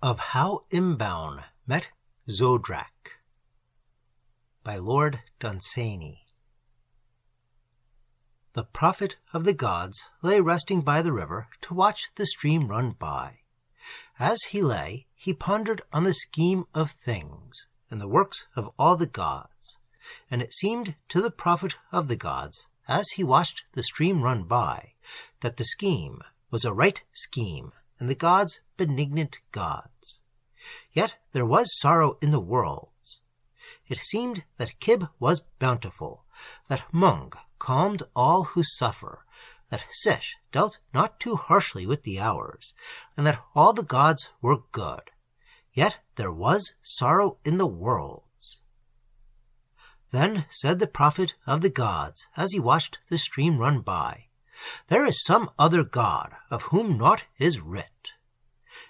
Of How Imbaun Met Zodrak by Lord Dunsany. The prophet of the gods lay resting by the river to watch the stream run by. As he lay, he pondered on the scheme of things and the works of all the gods, and it seemed to the prophet of the gods, as he watched the stream run by, that the scheme was a right scheme, and the gods benignant gods. Yet there was sorrow in the worlds. It seemed that Kib was bountiful, that Mung calmed all who suffer, that Sish dealt not too harshly with the hours, and that all the gods were good. Yet there was sorrow in the worlds. Then said the prophet of the gods, as he watched the stream run by, "There is some other god of whom naught is writ."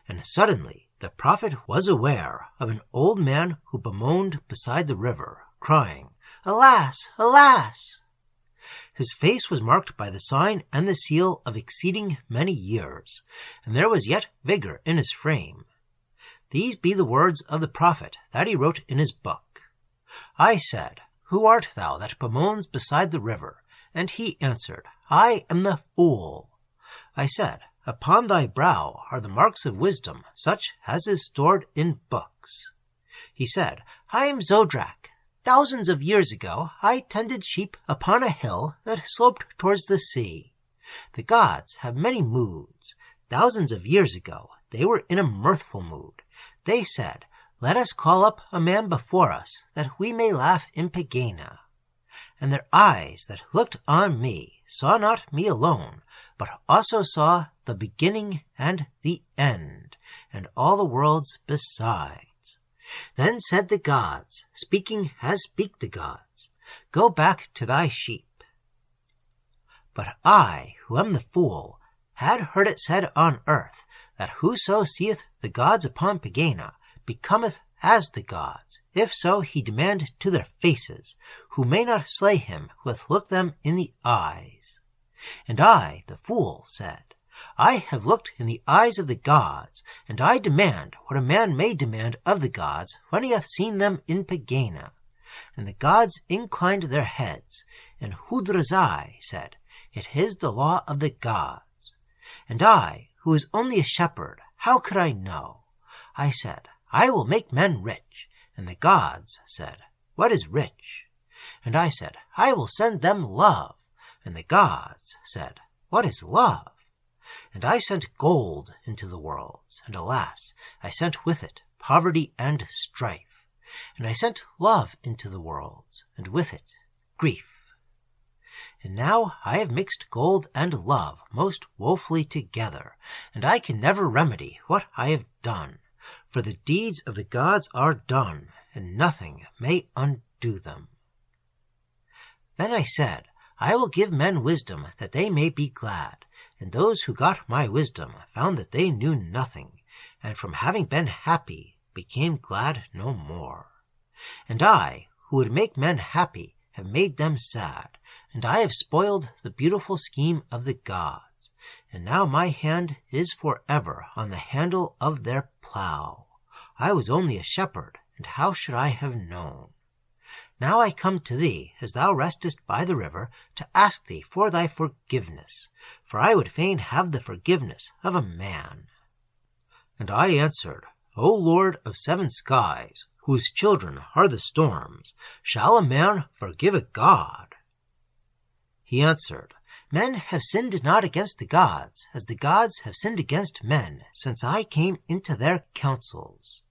And suddenly the prophet was aware of an old man who bemoaned beside the river, crying, "Alas! Alas!" His face was marked by the sign and the seal of exceeding many years, and there was yet vigor in his frame. These be the words of the prophet that he wrote in his book. I said, "Who art thou that bemoans beside the river?" And he answered, "I am the fool." I said, "Upon thy brow are the marks of wisdom, such as is stored in books." He said, "I am Zodrak. Thousands of years ago I tended sheep upon a hill that sloped towards the sea. The gods have many moods. Thousands of years ago they were in a mirthful mood. They said, 'Let us call up a man before us, that we may laugh in Pegāna.' And their eyes that looked on me saw not me alone, but also saw the beginning and the end, and all the worlds besides. Then said the gods, speaking as speak the gods, 'Go back to thy sheep.' But I, who am the fool, had heard it said on earth, that whoso seeth the gods upon Pegāna becometh as the gods, if so he demand to their faces, who may not slay him who hath looked them in the eyes. And I, the fool, said, I have looked in the eyes of the gods, and I demand what a man may demand of the gods when he hath seen them in Pegāna. And the gods inclined their heads, and Hudrazai said, It is the law of the gods. And I, who was only a shepherd, how could I know? I said, I will make men rich. And the gods said, What is rich? And I said, I will send them love. And the gods said, What is love? And I sent gold into the worlds, and alas, I sent with it poverty and strife. And I sent love into the worlds, and with it grief. And now I have mixed gold and love most woefully together, and I can never remedy what I have done. For the deeds of the gods are done, and nothing may undo them. Then I said, I will give men wisdom that they may be glad. And those who got my wisdom found that they knew nothing, and from having been happy became glad no more. And I, who would make men happy, have made them sad, and I have spoiled the beautiful scheme of the gods. And now my hand is forever on the handle of their plough. I was only a shepherd, and how should I have known? Now I come to thee, as thou restest by the river, to ask thee for thy forgiveness, for I would fain have the forgiveness of a man. And I answered, O Lord of seven skies, whose children are the storms, shall a man forgive a god? He answered, Men have sinned not against the gods, as the gods have sinned against men, since I came into their counsels.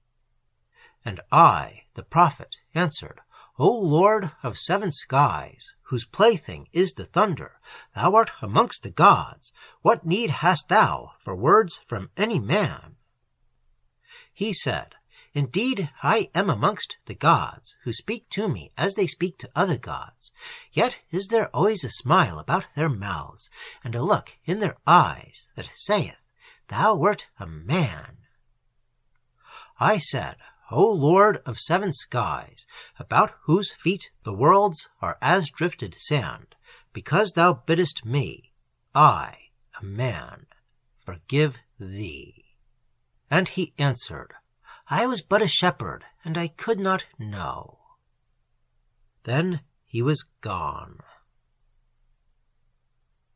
And I, the prophet, answered, O Lord of seven skies, whose plaything is the thunder, thou art amongst the gods. What need hast thou for words from any man? He said, Indeed, I am amongst the gods, who speak to me as they speak to other gods. Yet is there always a smile about their mouths, and a look in their eyes that saith, Thou wert a man. I said, O Lord of seven skies, about whose feet the worlds are as drifted sand, because thou biddest me, I, a man, forgive thee. And he answered, I was but a shepherd, and I could not know. Then he was gone.